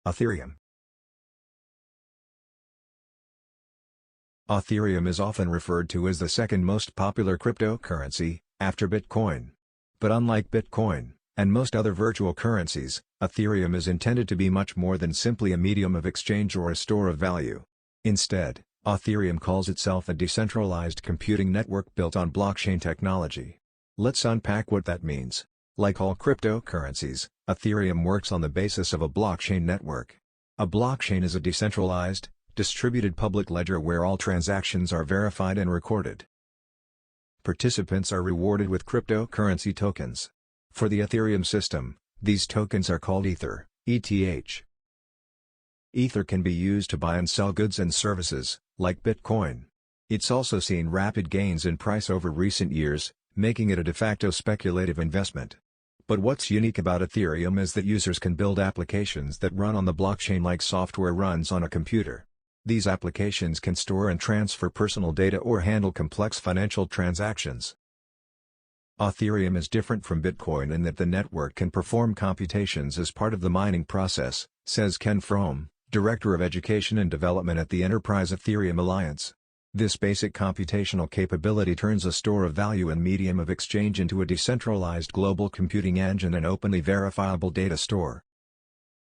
Ethereum. Ethereum is often referred to as the second most popular cryptocurrency, after Bitcoin. But unlike Bitcoin, and most other virtual currencies, Ethereum is intended to be much more than simply a medium of exchange or a store of value. Instead, Ethereum calls itself a decentralized computing network built on blockchain technology. Let's unpack what that means. Like all cryptocurrencies, Ethereum works on the basis of a blockchain network. A blockchain is a decentralized, distributed public ledger where all transactions are verified and recorded. Participants are rewarded with cryptocurrency tokens. For the Ethereum system, these tokens are called Ether, ETH. Ether can be used to buy and sell goods and services, like Bitcoin. It's also seen rapid gains in price over recent years, making it a de facto speculative investment. But what's unique about Ethereum is that users can build applications that run on the blockchain like software runs on a computer. These applications can store and transfer personal data or handle complex financial transactions. Ethereum is different from Bitcoin in that the network can perform computations as part of the mining process, says Ken Fromm, Director of Education and Development at the Enterprise Ethereum Alliance. This basic computational capability turns a store of value and medium of exchange into a decentralized global computing engine and openly verifiable data store.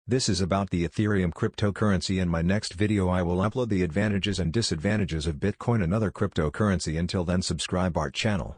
This is about the Ethereum cryptocurrency. In my next video I will upload the advantages and disadvantages of Bitcoin and other cryptocurrency. Until then, subscribe our channel.